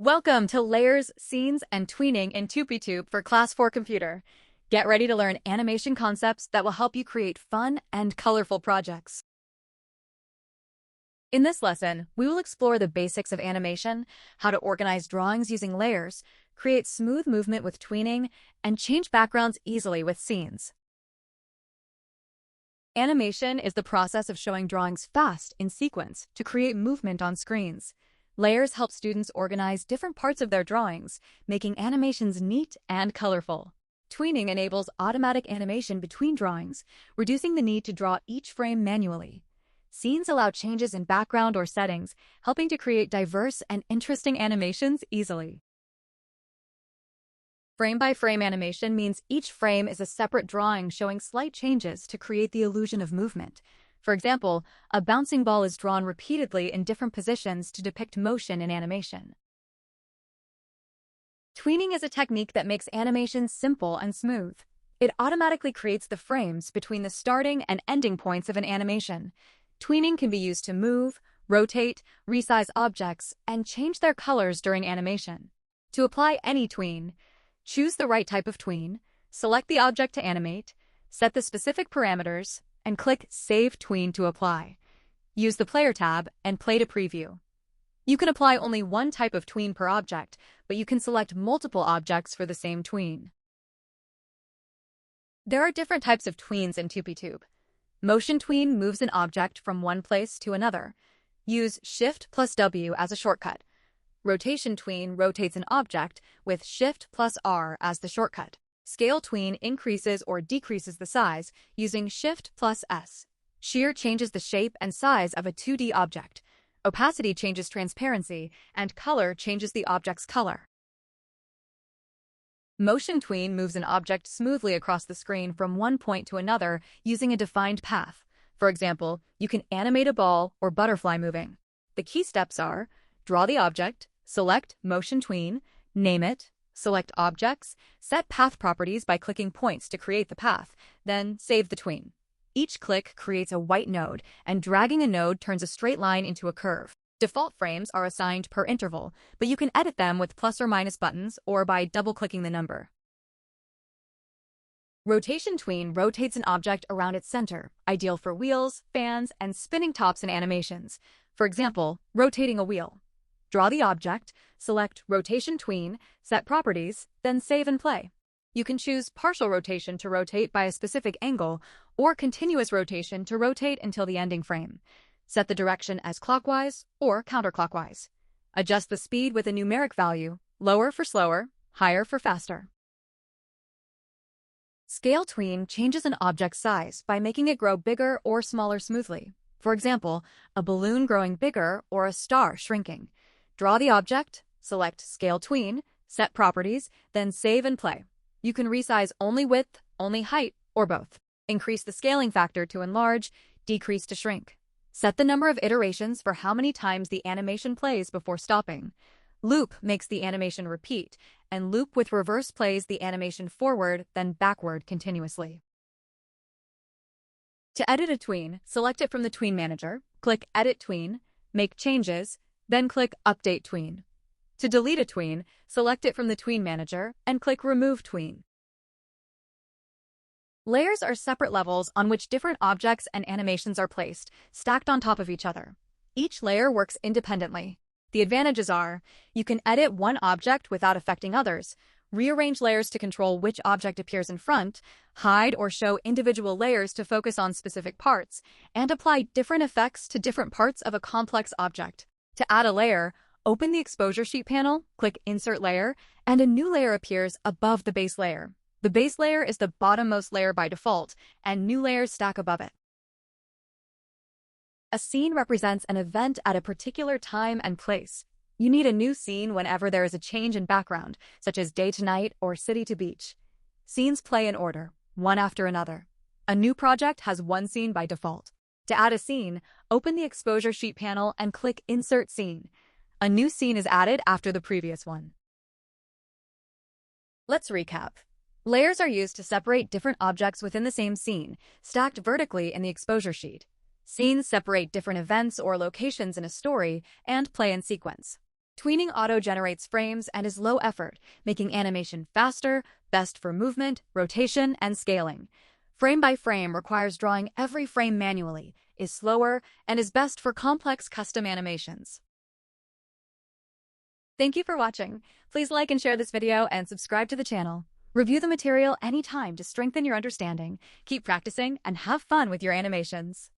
Welcome to Layers, Scenes, and Tweening in TupiTube for Class 4 Computer. Get ready to learn animation concepts that will help you create fun and colorful projects. In this lesson, we will explore the basics of animation, how to organize drawings using layers, create smooth movement with tweening, and change backgrounds easily with scenes. Animation is the process of showing drawings fast in sequence to create movement on screens. Layers help students organize different parts of their drawings, making animations neat and colorful. Tweening enables automatic animation between drawings, reducing the need to draw each frame manually. Scenes allow changes in background or settings, helping to create diverse and interesting animations easily. Frame-by-frame animation means each frame is a separate drawing showing slight changes to create the illusion of movement. For example, a bouncing ball is drawn repeatedly in different positions to depict motion in animation. Tweening is a technique that makes animation simple and smooth. It automatically creates the frames between the starting and ending points of an animation. Tweening can be used to move, rotate, resize objects, and change their colors during animation. To apply any tween, choose the right type of tween, select the object to animate, set the specific parameters, and click Save Tween to apply. Use the Player tab and play to preview. You can apply only one type of tween per object, but you can select multiple objects for the same tween. There are different types of tweens in TupiTube. Motion tween moves an object from one place to another. Use Shift plus W as a shortcut. Rotation tween rotates an object with Shift plus R as the shortcut. Scale tween increases or decreases the size using Shift plus S. Shear changes the shape and size of a 2D object. Opacity changes transparency, and color changes the object's color. Motion tween moves an object smoothly across the screen from one point to another using a defined path. For example, you can animate a ball or butterfly moving. The key steps are: draw the object, select Motion tween, name it, select objects, set path properties by clicking points to create the path, then save the tween. Each click creates a white node, and dragging a node turns a straight line into a curve. Default frames are assigned per interval, but you can edit them with plus or minus buttons or by double-clicking the number. Rotation tween rotates an object around its center, ideal for wheels, fans, and spinning tops in animations. For example, rotating a wheel. Draw the object, select Rotation tween, set properties, then save and play. You can choose partial rotation to rotate by a specific angle, or continuous rotation to rotate until the ending frame. Set the direction as clockwise or counterclockwise. Adjust the speed with a numeric value, lower for slower, higher for faster. Scale tween changes an object's size by making it grow bigger or smaller smoothly. For example, a balloon growing bigger or a star shrinking. Draw the object, select Scale tween, set properties, then save and play. You can resize only width, only height, or both. Increase the scaling factor to enlarge, decrease to shrink. Set the number of iterations for how many times the animation plays before stopping. Loop makes the animation repeat, and loop with reverse plays the animation forward, then backward continuously. To edit a tween, select it from the Tween Manager, click Edit Tween, make changes, then click Update Tween. To delete a tween, select it from the Tween Manager and click Remove Tween. Layers are separate levels on which different objects and animations are placed, stacked on top of each other. Each layer works independently. The advantages are: you can edit one object without affecting others, rearrange layers to control which object appears in front, hide or show individual layers to focus on specific parts, and apply different effects to different parts of a complex object. To add a layer, open the exposure sheet panel, click Insert Layer, and a new layer appears above the base layer. The base layer is the bottommost layer by default, and new layers stack above it. A scene represents an event at a particular time and place. You need a new scene whenever there is a change in background, such as day to night or city to beach. Scenes play in order, one after another. A new project has one scene by default. To add a scene, open the exposure sheet panel and click Insert Scene. A new scene is added after the previous one. Let's recap. Layers are used to separate different objects within the same scene, stacked vertically in the exposure sheet. Scenes separate different events or locations in a story and play in sequence. Tweening auto-generates frames and is low effort, making animation faster, best for movement, rotation, and scaling. Frame by frame requires drawing every frame manually, is slower, and is best for complex custom animations. Thank you for watching. Please like and share this video and subscribe to the channel. Review the material anytime to strengthen your understanding. Keep practicing and have fun with your animations.